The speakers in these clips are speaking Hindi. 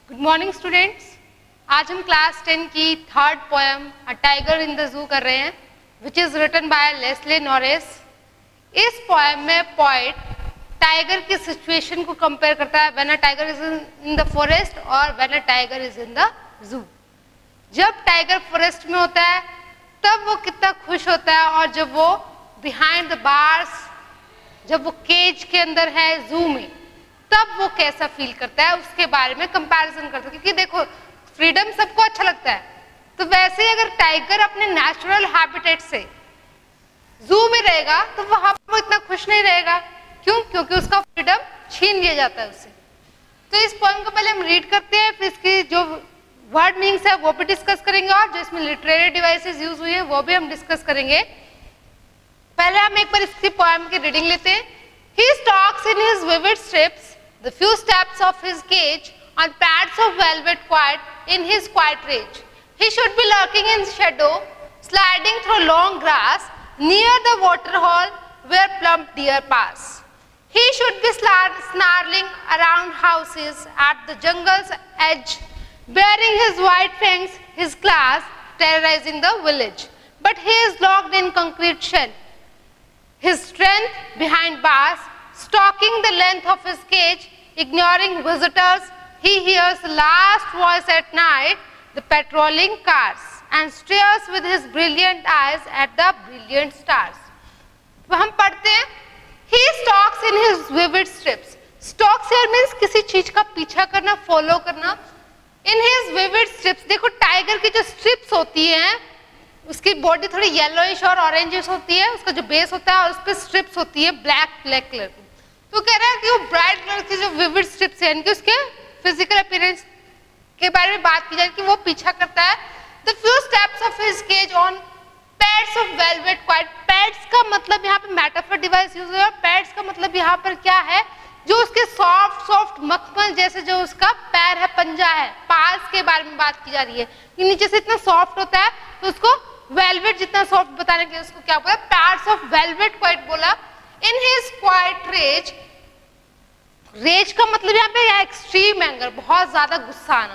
Good morning students. आज हम क्लास 10 की third poem a tiger in the zoo कर रहे हैं, which is written by Leslie Norris. इस पोएम में पोएट टाइगर की सिचुएशन को कंपेयर करता है when a tiger is in the forest और when a tiger is in the zoo. जब टाइगर फॉरेस्ट में होता है तब वो कितना खुश होता है, और जब वो बिहाइंड द बार्स, जब वो केज के अंदर है जू में, तब वो कैसा फील करता है उसके बारे में कंपैरिजन करता है। क्योंकि देखो, फ्रीडम सबको अच्छा लगता है, तो वैसे ही अगर टाइगर अपने नेचुरल हैबिटेट से जू में रहेगा तो वहां पर वो इतना खुश नहीं रहेगा। क्यों? क्योंकि उसका फ्रीडम छीन लिया जाता है उससे। तो इस पोएम को पहले हम रीड करते हैं, फिर इसकी जो वर्ड मीनिंग्स है वो भी डिस्कस करेंगे, और जो इसमें लिटरेरी डिवाइसेस यूज हुई है वो भी हम डिस्कस करेंगे। पहले हम एक बार इसकी पोएम की रीडिंग लेते हैं। He stalks in his vivid strips the few steps of his cage on pads of velvet quiet in his quiet rage. He should be lurking in shadow, sliding through long grass near the waterhole where plump deer pass. He should be snarling around houses at the jungle's edge, bearing his white fangs, his claws, terrorizing the village. But he is locked in concrete shell, his strength behind bars, stalking the length of his cage, ignoring visitors. He hears the last voice at night, the patrolling cars, and stares with his brilliant eyes at the brilliant stars. तो हम पढ़ते हैं, he stalks in his vivid strips. Stalks here means किसी चीज का पीछा करना, फॉलो करना। In his vivid strips, देखो टाइगर की जो स्ट्रिप्स होती हैं, उसकी बॉडी थोड़ी येलोइश और ऑरेंजिश होती है, उसका जो बेस होता है और उस पर स्ट्रिप्स होती है ब्लैक कलर की। तो कह रहा है कि वो ब्राइट कलर की जो विविड स्ट्रिप्स है, यानी कि उसके फिजिकल अपीयरेंस के बारे में बात की जाए कि वो पीछा करता है। The few steps of his cage on pads of velvet quite. Pads का मतलब यहाँ पे मेटाफर डिवाइस यूज हुआ है। पैड्स का मतलब यहाँ पर क्या है, जो उसके सॉफ्ट मखमल जैसे जो उसका पैर है, पंजा है, पास के बारे में बात की जा रही है कि नीचे से इतना सॉफ्ट होता है, तो उसको वेलवेट जितना सॉफ्ट बताने के लिए उसको क्या बोला, पैड्स ऑफ वेलवेट क्वाइट बोला। In his quite rage, rage का मतलब यहाँ पे एक्सट्रीम एंगर, बहुत ज्यादा गुस्सा आना।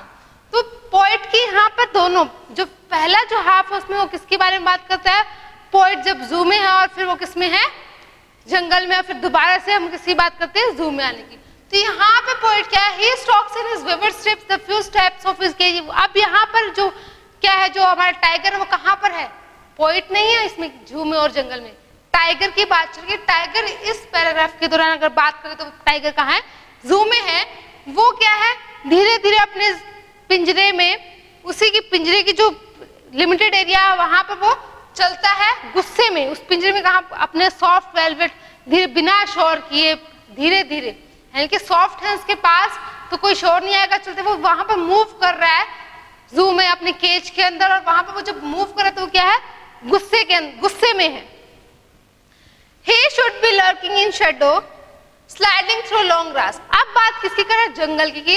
तो पोएट की यहाँ पर दोनों, जो पहला जो हाफ है उसमें वो किसके बारे में बात करता है, पोएट जब जू में है और फिर वो किस में है, जंगल में, और फिर दोबारा से हम किसकी बात करते हैं, जू में आने की। तो यहाँ पे पोएट क्या है, he stalks in his vivid strips the few steps of his cage। अब यहाँ पर जो क्या है, जो हमारा टाइगर है वो कहाँ पर है, पोएट नहीं है इसमें जू में और जंगल में, टाइगर की बात चल रही है। टाइगर इस पैराग्राफ के दौरान अगर बात करें तो टाइगर कहाँ है, जू में है। वो क्या है, धीरे धीरे अपने पिंजरे में, उसी की पिंजरे की जो लिमिटेड एरिया है वहां पर वो चलता है गुस्से में। उस पिंजरे में कहाँ, अपने सॉफ्ट वेलवेट धीरे बिना शोर किए धीरे धीरे, यानी कि सॉफ्ट है उसके पास तो कोई शोर नहीं आएगा चलते, वो वहां पर मूव कर रहा है जू में अपने केज के अंदर, और वहां पर वो जब मूव कर रहा है तो वो क्या है, गुस्से में है। He should be lurking in shadow, sliding through long grass। अब बात किसकी कर रहा है, जंगल की।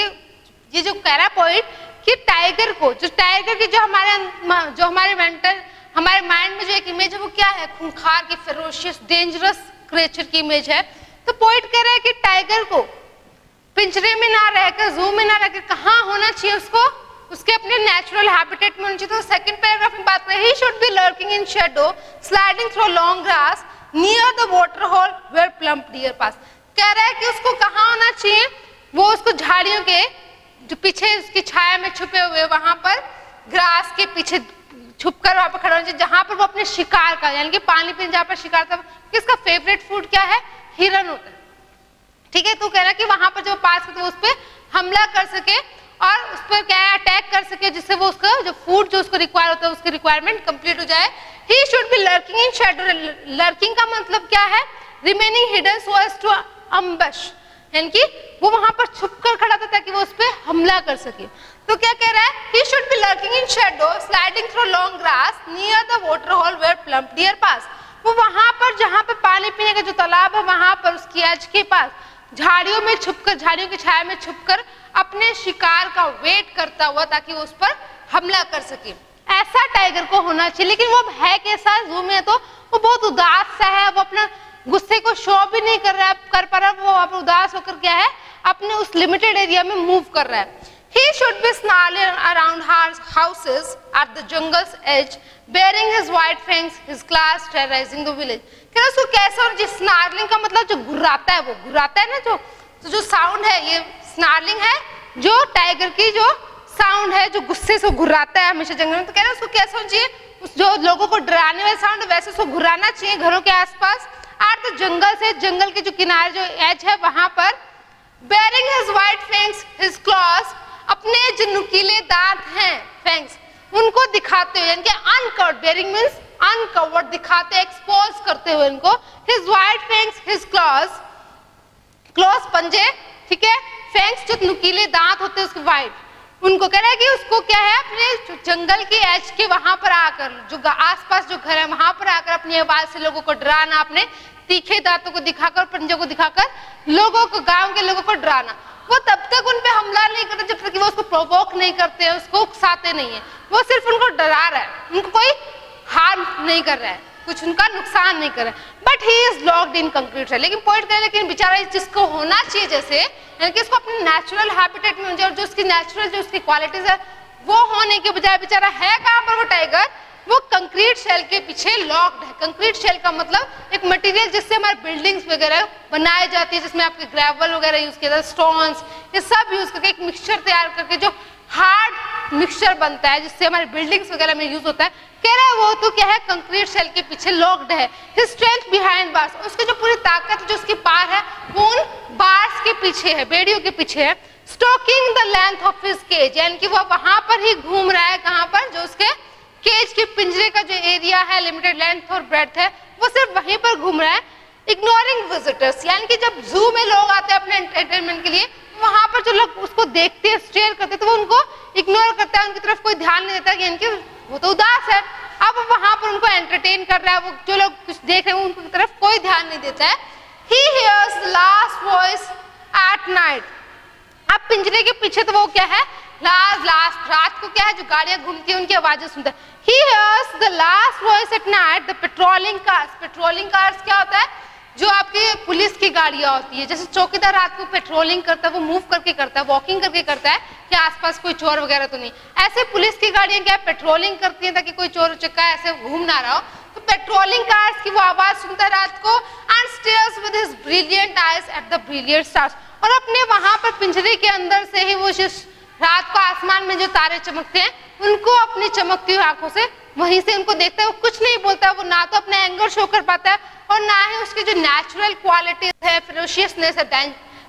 ये जो कह रहा है पोएट कि टाइगर को, जो टाइगर की जो हमारे मेंटल, हमारे माइंड में जो एक इमेज है वो क्या है, खूंखार की, फेरोशियस, डेंजरस क्रिएचर की इमेज है। तो पोएट कह रहा है कि टाइगर को पिंजरे में ना रहकर, जू में ना रहकर कहाँ होना चाहिए, उसको उसके अपने नेचुरल हैबिटेट में होना चाहिए। तो सेकंड पैराग्राफ में बात करें, he should be lurking in shadow, sliding through long grass near the water hole where plump deer pass। कह रहा है कि उसको कहाँ होना चाहिए, वो उसको झाड़ियों के जो पीछे उसकी छाया में छुपे हुए, वहां पर ग्रास के पीछे छुपकर वहां पर खड़ा होना चाहिए, जहां पर वो अपने शिकार का, यानी कि पानी पीने जहां पर शिकार था, किसका फेवरेट फूड क्या है, हिरन होता है। ठीक है, तो कह रहा है कि वहां पर जो पास करते उस पर हमला कर सके और उस पर क्या है, अटैक कर सके, जिससे वो उसका जो फूड जो उसको रिक्वायर होता है उसकी रिक्वायरमेंट कंप्लीट हो जाए। He should be lurking in shadow। Lurking का मतलब क्या है, remaining hidden so as to ambush, यानी कि वो वहां पर छुपकर खड़ा था ताकि वो उस पर हमला कर सके। तो क्या कह रहा है, he should be lurking in shadow, sliding through long grass near the water hole where plump deer pass। वो वहां पर जहां पर पानी पीने का जो तालाब है वहां पर उसकी एज के पास झाड़ियों में छुपकर, झाड़ियों की छाया में छुपकर अपने शिकार का वेट करता हुआ ताकि वो उस पर हमला कर सके। ऐसा टाइगर को होना चाहिए। लेकिन वो है कैसा, जू में है तो वो बहुत उदास सा है, वो अपना गुस्से को शो भी नहीं कर रहा है, कर पा रहा, वो उदास होकर क्या है, अपने उस लिमिटेड एरिया में मूव कर रहा है। He should be snarling around houses at the jungle's edge, bearing his white fangs, his claws terrorizing the village. क्या उसको कैसा, और जिस स्नार्लिंग का मतलब जो घुर्राता है, वो घुर्राता है ना, जो साउंड है, ये स्नार्लिंग है, जो टाइगर की जो साउंड है, जो गुस्से से घुर्राता है हमेशा जंगल में, तो कह रहे हैं उसको कैसा होना चाहिए, जो लोगों को डराने वाला साउंड वैसे उसको घुराना चाहिए घरों के आसपास। आर तो जंगल से, जंगल के जो किनारे जो एज है वहां पर, bearing his white fangs, his claws, अपने जो नुकीले दांत हैं, fangs, उनको दिखाते हुए, यानी कि uncovered, bearing means uncovered, दिखाते, expose करते हुए उनको, his white fangs, his claws, claws पंजे, ठीक है, fangs जो नुकीले दांत होते हैं उसके white, उनको कह रहा है कि उसको क्या है, अपने जंगल की एज के वहां पर आकर, जो आसपास जो घर है वहां पर आकर अपनी आवाज से लोगों को डराना, अपने तीखे दांतों को दिखाकर, पंजों को दिखाकर लोगों को, गांव के लोगों को डराना। वो तब तक उन पे हमला नहीं करते जब तक कि वो उसको प्रोवोक नहीं करते हैं, उसको उकसाते नहीं है, वो सिर्फ उनको डरा रहा है, उनको कोई हार्म नहीं कर रहा है, कुछ उनका नुकसान नहीं कर रहा है। But he is locked in concrete है, लेकिन पॉइंट करें, लेकिन बेचारा जिसको होना चाहिए जैसे, यानी कि इसको अपने नेचुरल हैबिटेट में, जो उसकी नेचुरल जो उसकी क्वालिटीज है वो होने के बजाय बेचारा है कहाँ पर, वो टाइगर, वो कंक्रीट शेल के पीछे लॉक्ड है। कंक्रीट शेल का मतलब एक मटेरियल जिससे हमारे बिल्डिंग्स वगैरह बनाई जाती है, जिसमें आपके ग्रेवल वगैरह यूज किया जाता है, स्टोन्स, ये सब यूज करके एक मिक्सचर तैयार करके जो हार्ड मिक्सचर बनता है जिससे हमारे बिल्डिंग्स वगैरह में यूज होता है, कह रहा है वो तो क्या है, कंक्रीट शेल के पीछे लॉक्ड है। हिज स्ट्रेंथ बिहाइंड बार्स, उसकी जो पूरी ताकत जो उसकी पार है वो उन बार्स के पीछे है, बेड़ियों के पीछे है। Stalking the length of his cage, यानी कि वो वहां पर ही घूम रहा है, कहां पर, जो उसके केज के पिंजरे का जो एरिया है, लिमिटेड लेंथ और ब्रेड्थ है, वो सिर्फ वहीं पर घूम रहा है। इग्नोरिंग विजिटर्स, यानी कि जब जू में लोग आते हैं अपने एंटरटेनमेंट के लिए, वहां पर जो लोग उसको देखते हैं, स्टेयर करते हैं, तो वो उनको इग्नोर करता है, उनकी तरफ कोई ध्यान नहीं देता, यानी कि वो तो उदास है। अब वो वहां पर उनको एंटरटेन कर रहा है, वो जो लोग कुछ देख रहे हैं उनकी तरफ कोई ध्यान नहीं देता है। He hears the last voice at night, अब पिंजरे के पीछे तो वो क्या है, लास्ट रात को क्या है, जो गाड़ियां घूमती है उनकी आवाजें सुनता है। He hears the last voice at night, the patrolling cars, patrolling cars क्या होता है, जो आपकी पुलिस की गाड़ियां होती है, जैसे चौकीदार रात को पेट्रोलिंग करता है, वो मूव करके करता है, वॉकिंग करके करता है कि आसपास कोई चोर वगैरह तो नहीं, ऐसे पुलिस की गाड़ियां क्या पेट्रोलिंग करती हैं ताकि कोई चोर चक्का ऐसे घूम ना रहा हो, तो पेट्रोलिंग कार्स की वो आवाज सुनता है रात को, and stairs with his brilliant eyes at the brilliant stars, और अपने वहां पर पिंजरे के अंदर से ही वो जिस रात को आसमान में जो तारे चमकते हैं उनको अपनी चमकती हुई आंखों से वहीं से उनको देखता है, वो कुछ नहीं बोलता, वो ना तो अपना एंगर शो कर पाता है और ना ही उसकी जो नेचुरल क्वालिटीज है, फेरोशियसनेस है,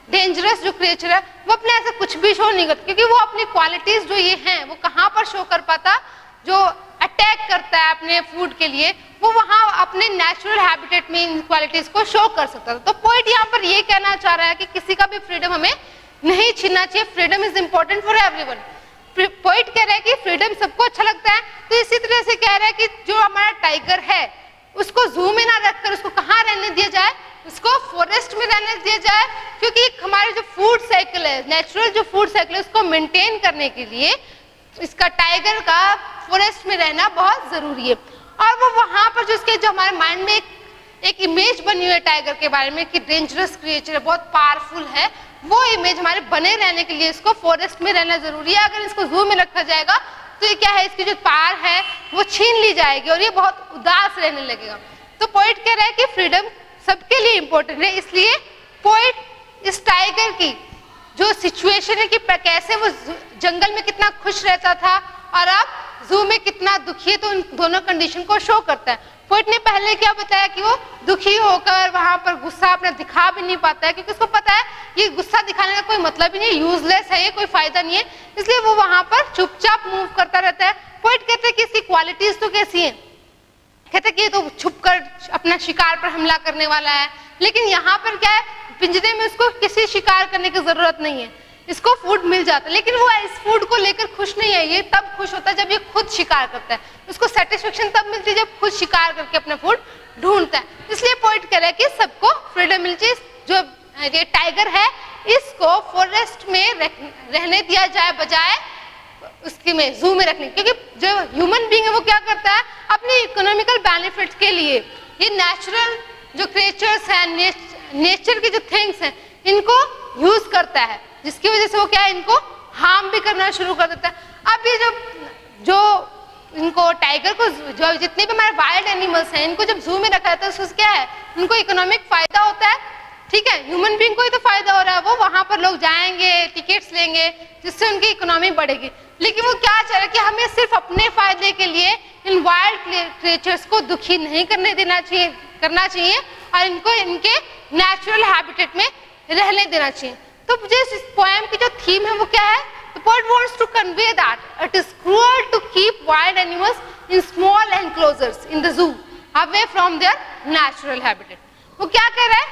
डेंजरस जो क्रिएचर है, वो अपने ऐसा कुछ भी शो नहीं करता, क्योंकि वो अपनी क्वालिटीज जो ये हैं वो कहाँ पर शो कर पाता, जो अटैक करता है अपने फूड के लिए, वो वहां अपने नेचुरल हैबिटेट में इन क्वालिटीज को शो कर सकता था। तो पॉइंट यहाँ पर ये कहना चाह रहा है कि किसी का भी फ्रीडम हमें नहीं छीनना चाहिए, freedom is important for everyone. Point कह रहा है कि फ्रीडम सबको अच्छा लगता है, तो इसी तरह से कह रहा है कि जो हमारा टाइगर है उसको जू में ना रखकर उसको कहाँ रहने दिया जाए, उसको फॉरेस्ट में रहने दिया जाए, क्योंकि हमारे जो फूड साइकिल है, नेचुरल जो फूड साइकिल है, उसको मेंटेन करने के लिए इसका टाइगर का फॉरेस्ट में रहना बहुत जरूरी है। और वो वहां पर जो उसके जो हमारे माइंड में एक इमेज बनी हुई है टाइगर के बारे में कि डेंजरस क्रिएचर है, बहुत पावरफुल है, वो इमेज हमारे बने रहने के लिए इसको फॉरेस्ट में रहना जरूरी है। अगर इसको जू में रखा जाएगा तो ये क्या है, इसकी जो पावर है वो छीन ली जाएगी और ये बहुत उदास रहने लगेगा। तो पोइट कह रहा है कि फ्रीडम सबके लिए इंपॉर्टेंट है, इसलिए पोइट इस टाइगर की जो सिचुएशन है कि कैसे वो जंगल में कितना खुश रहता था और अब जू में कितना दुखी है, तो उन दोनों कंडीशन को शो करता है। पोइट ने पहले क्या बताया कि वो दुखी होकर वहां पर गुस्सा अपना दिखा भी नहीं पाता है, क्योंकि उसको पता है ये गुस्सा दिखाने का कोई मतलब ही नहीं, यूजलेस है, ये कोई फायदा नहीं है, इसलिए वो वहां पर चुपचाप मूव करता रहता है। पोइट कहते हैं कि इसकी क्वालिटीज तो कैसी है, कहते हैं कि ये तो छुपकर अपना शिकार पर हमला करने वाला है, लेकिन यहाँ पर क्या है, पिंजरे में उसको किसी शिकार करने की जरूरत नहीं है, इसको फूड मिल जाता है, लेकिन वो इस फूड को लेकर खुश नहीं है, ये तब खुश होता है जब ये खुद शिकार करता है, उसको सेटिस्फेक्शन तब मिलती है जब खुद शिकार करके अपना फूड ढूंढता है। इसलिए पॉइंट कह रहा है कि सबको फ्रीडम मिल चाहिए, जो ये टाइगर है इसको फॉरेस्ट में रहने दिया जाए बजाय उसके में जू में रखने, क्योंकि जो ह्यूमन बीइंग है वो क्या करता है अपनी इकोनॉमिकल बेनिफिट्स के लिए ये नेचुरल जो क्रिएचर्स हैं, नेचर के जो थिंग्स हैं, इनको यूज करता है, जिसकी वजह से वो क्या है, इनको हार्म भी करना शुरू कर देता है। अब ये जो इनको टाइगर को, जो जितने भी हमारे वाइल्ड एनिमल्स हैं, इनको जब जू में रखा जाता है तो उससे क्या है, उनको इकोनॉमिक फायदा होता है, ठीक है, ह्यूमन बीइंग को ही तो फायदा हो रहा है, वो वहां पर लोग जाएंगे, टिकट्स लेंगे, जिससे उनकी इकोनॉमी बढ़ेगी। लेकिन वो क्या चाह रहे हैं कि हमें सिर्फ अपने फायदे के लिए इन वाइल्ड क्रिएचर्स को दुखी नहीं करना चाहिए और इनको इनके नेचुरल हैबिटेट में रहने देना चाहिए। तो मुझे इस पोएम की जो थीम है वो क्या है, the poet wants to convey that it is cruel to keep wild animals in small enclosures in the zoo away from their natural habitat। वो क्या कह रहा है,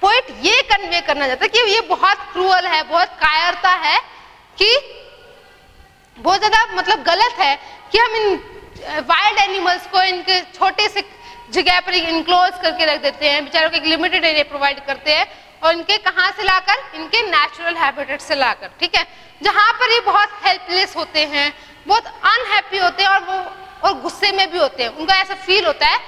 पोएट ये कन्वे करना चाहता है कि ये बहुत क्रूअल है, बहुत कायरता है, कि बहुत ज्यादा मतलब गलत है कि हम इन वाइल्ड एनिमल्स को इनके छोटे से जगह पर इनक्लोज करके रख देते हैं, बेचारों को एक लिमिटेड एरिया प्रोवाइड करते हैं, और इनके कहाँ से लाकर, इनके नेचुरल हैबिटेट से लाकर, ठीक है, जहाँ पर ये बहुत हेल्पलेस होते हैं, बहुत अनहैप्पी होते हैं, और गुस्से में भी होते हैं, उनको ऐसा फील होता है,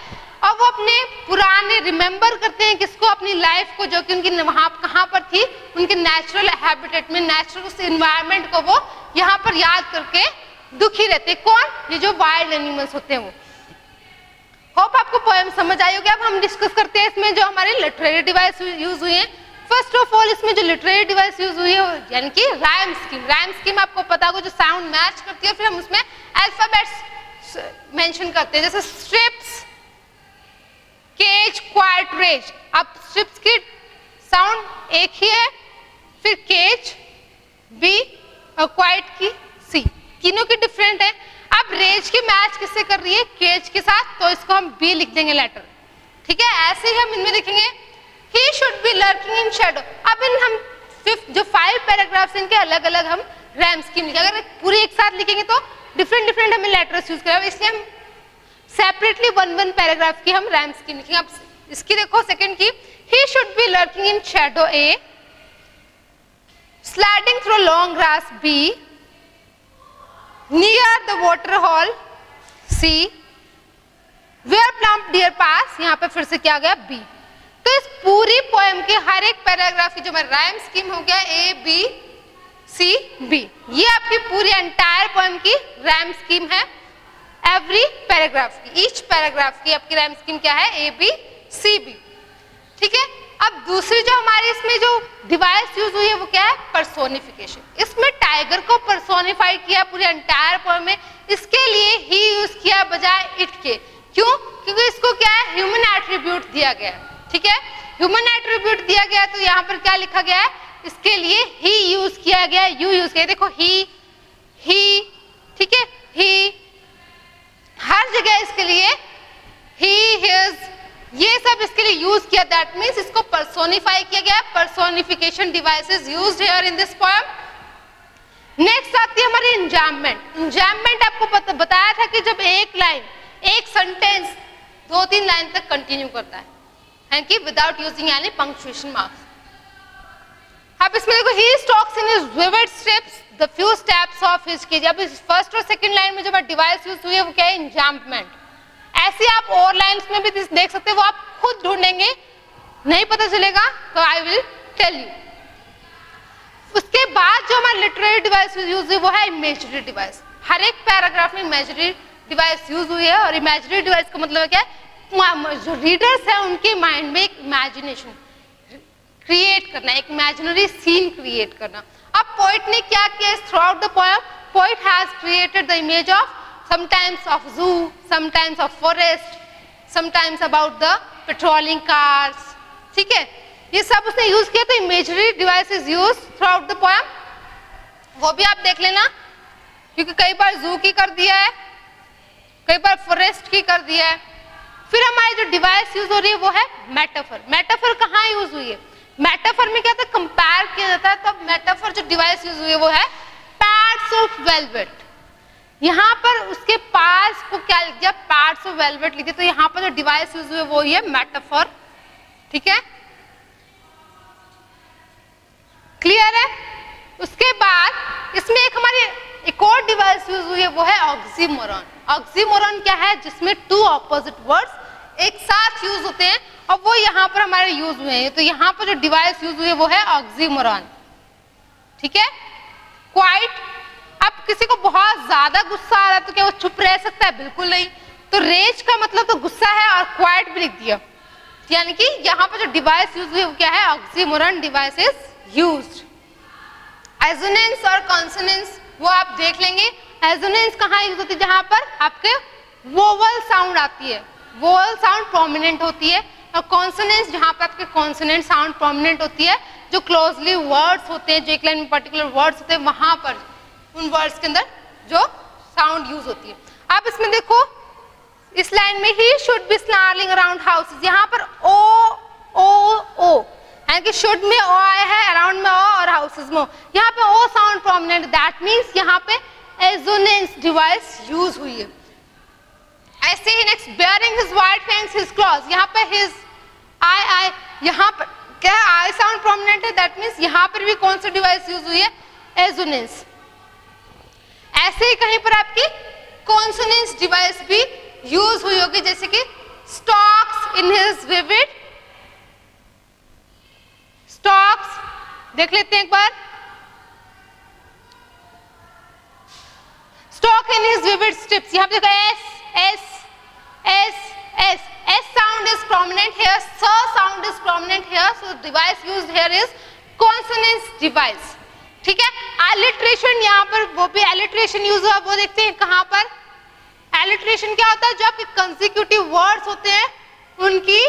और वो अपने पुराने रिमेंबर करते हैं किसको, अपनी लाइफ को, जो कि उनकी वहाँ कहाँ पर थी, उनके नेचुरल हैबिटेट में, नेचुरल उस इन्वायरमेंट को वो यहाँ पर याद करके दुखी रहते हैं। कौन, ये जो वाइल्ड एनिमल्स होते हैं वो। होप आपको पोएम समझ आई होगी। अब हम डिस्कस करते हैं इसमें जो हमारे लिटरेरी डिवाइस यूज हुई है। फर्स्ट ऑफ ऑल इसमें जो लिटरेरी डिवाइस यूज हुई है यानी कि राइम स्कीम। राइम स्कीम आपको पता होगा जो साउंड मैच करती है, फिर हम उसमें अल्फाबेट्स मेंशन करते हैं, जैसे स्ट्रिप्स, केज, क्वाइट, रेज। अब स्ट्रिप्स की साउंड एक ही है, फिर केज बी और क्वाइट की सी, तीनों की डिफरेंट है। अब रेज की मैच किससे कर रही है, केज के साथ, तो इसको हम बी लिख देंगे लेटर, ठीक है। ऐसे ही हम इनमें लिखेंगे he should be lurking in shadow। अब इन हम जो 5 पैराग्राफ्स इनके अलग अलग हम राइम स्कीम लिखेंगे। अगर पूरी एक साथ लिखेंगे तो डिफरेंट हमें लेटर्स यूज करेंगे, इसलिए हम सेपरेटली 1 पैराग्राफ की हम राइम स्कीम लिखेंगे। अब इसकी देखो सेकंड की, he should be lurking in shadow A, sliding through long grass B, near the water hole C, where plump deer pass, यहाँ पे फिर से क्या गया B। तो इस पूरी पोएम के हर एक पैराग्राफ की जो मैं राइम स्कीम हो गया A B C B, ये आपकी पूरी एंटायर पोएम की राइम स्कीम है। एवरी पैराग्राफ की, ईच पैराग्राफ की आपकी राइम स्कीम क्या है, A B C B, ठीक है। अब दूसरी जो हमारी इसमें जो डिवाइस यूज हुई है वो क्या है, पर्सोनिफिकेशन। इसमें टाइगर को पर्सोनिफाई किया पूरी एंटायर पोएम में, इसके लिए ही यूज किया बजाय इट के। क्यों, क्योंकि इसको क्या है, ह्यूमन एट्रीब्यूट दिया गया है, ठीक है, ह्यूमन एट्रीब्यूट दिया गया, तो यहाँ पर क्या लिखा गया है, इसके लिए ही यूज किया गया, यू यूज किया, देखो ही, ठीक है, ही, हर जगह इसके लिए ही, हिज, ये सब इसके लिए यूज किया। दैट मीन्स इसको पर्सोनिफाई किया गया, personification devices used here in this poem. Next आती है हमारी इंजाममेंट। इंजाममेंट आपको बताया था कि जब एक लाइन, एक सेंटेंस 2-3 लाइन तक कंटिन्यू करता है कि without using any punctuation marks. अब इसमें देखो, he stalks in his vivid steps the few steps of his cage। अब इस फर्स्ट और सेकंड लाइन में जो डिवाइस यूज हुई है वो क्या है, इंजाममेंट। ऐसे आप और लाइंस में भी देख सकते हैं, वो आप खुद ढूंढेंगे, नहीं पता चलेगा तो आई विल टेल यू। उसके बाद जो हमारा लिटरेरी डिवाइस यूज हुई वो है इमेजरी डिवाइस। हर एक पैराग्राफ में इमेजरी डिवाइस यूज हुई है, और इमेजरी डिवाइस का मतलब है क्या है, जो रीडर्स है उनके माइंड में एक इमेजिनेशन क्रिएट करना, एक इमेजिनरी सीन क्रिएट करना। अब पोएट ने क्या किया, through out the poem poet has created the image of sometimes of zoo, sometimes of forest, sometimes about the patrolling cars, ठीक है, ये सब उसने यूज किया। तो imagery devices use through out the poem, वो भी आप देख लेना, क्योंकि कई बार जू की कर दिया है, कई बार फॉरेस्ट की कर दिया है। फिर हमारी जो डिवाइस यूज हो रही है वो है मेटाफर। मेटाफर कहाँ यूज हुई है, मेटाफर में क्या था, कंपेयर किया जाता है, तब मेटाफर जो डिवाइस यूज हुई है वो है पैड्स ऑफ वेलवेट। यहाँ पर उसके पास को क्या लिख दिया, पार्ट्स ऑफ वेलवेट लिख दिया, तो यहाँ पर जो डिवाइस यूज हुई वो है मेटाफर, ठीक है, क्लियर है। उसके बाद इसमें एक हमारी एक और डिवाइस यूज हुई है वो है ऑक्सीमोरॉन। ऑक्सीमोरॉन क्या है, जिसमें 2 ऑपोजिट वर्ड्स एक साथ यूज होते हैं, और वो यहाँ पर हमारे यूज हुए हैं। तो यहाँ पर जो डिवाइस यूज हुई है वो है ऑक्सीमोरॉन, ठीक है। क्वाइट, अब किसी को बहुत ज्यादा गुस्सा आ रहा है तो क्या वो चुप रह सकता है? बिल्कुल नहीं। तो रेज का मतलब तो गुस्सा है और क्वाइट भी लिख दिया, यानी कि यहाँ पर जो डिवाइस यूज हुई वो क्या है? Oxymoron device is used. Assonance और कॉन्सोनेंस वो आप देख लेंगे। एजोनेंस कहाँ यूज होती है? जहां पर आपके वोवल साउंड आती है, वोवल साउंड प्रोमिनेंट होती है। और कॉन्सोनेंस जहां पर आपके कॉन्सोनेंट साउंड प्रोमिनेंट होती है, जो क्लोजली वर्ड्स होते हैं, जो एक लाइन में पर्टिकुलर वर्ड्स होते हैं, वहां पर उन वर्ड्स के अंदर जो साउंड यूज होती है। आप इसमें देखो, इस लाइन में he should be snarling around houses, यहाँ पर ओ ओ ओ, यानी कि शुड में ओ आया है, अराउंड में ओ और हाउसेस में ओ, यहाँ पे O sound prominent, that means यहाँ पे एजोनेंस डिवाइस यूज हुई है। ऐसे ही next, baring his white fangs his claws, यहाँ पे हिज आई, यहाँ पर क्या आई साउंड प्रोमिनेंट है, दैट मीन्स यहाँ पर भी कौन सा डिवाइस यूज हुई है? एजोनेंस। ऐसे ही कहीं पर आपकी कॉन्सोनेंस डिवाइस भी यूज हुई होगी, जैसे कि stalks in his vivid, stalks देख लेते हैं एक बार, stalk in his vivid stripes, यहाँ पे देखो S S S S, S sound is prominent here, स sound is prominent here, so device used here is consonance device. ठीक है, एलिट्रेशन, यहाँ पर वो भी एलिट्रेशन यूज हुआ, वो देखते हैं कहाँ पर। एलिट्रेशन क्या होता है? जो आपके कंसेक्यूटिव वर्ड्स होते हैं उनकी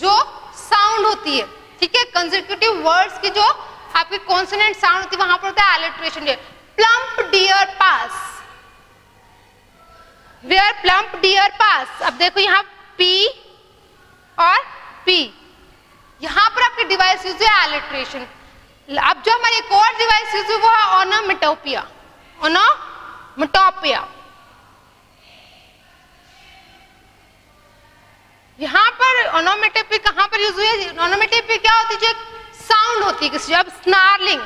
जो साउंड होती है, ठीक है, कंसेक्यूटिव वर्ड्स की जो आपकी कॉन्सोनेंट साउंड होती है वहां पर होता है alliteration. Plump deer pass, where plump deer pass, अब देखो यहाँ पी और पी, यहां पर आपकी डिवाइस यूज है एलिट्रेशन। अब जो हमारी एक और डिवाइस यूज हुई वो है ओनोमेटोपिया, ओनोमेटोपिया। यहाँ पर ओनोमेटोपी कहाँ पर यूज हुई है? ओनोमेटोपी क्या होती है? जो एक साउंड होती है किसी, अब स्नार्लिंग,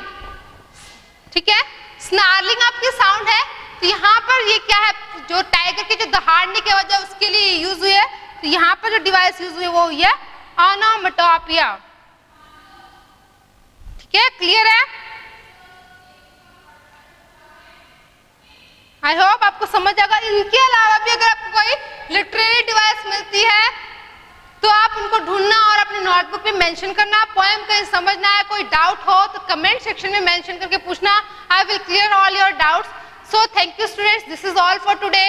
ठीक है, स्नार्लिंग आपकी साउंड है, तो यहाँ पर ये क्या है? जो टाइगर के जो दहाड़ने की वजह उसके लिए यूज हुई है, तो यहाँ पर जो डिवाइस यूज हुई है वो हुई है ओनोमेटोपिया। ठीक है, क्लियर है? आई होप आपको समझ आएगा। इनके अलावा भी अगर आपको कोई लिटरेरी डिवाइस मिलती है तो आप उनको ढूंढना और अपने नोटबुक में मेंशन करना। पोएम कहीं समझना है, कोई डाउट हो तो कमेंट सेक्शन में मेंशन करके पूछना। I will clear all your doubts. So thank you students, this is all for today.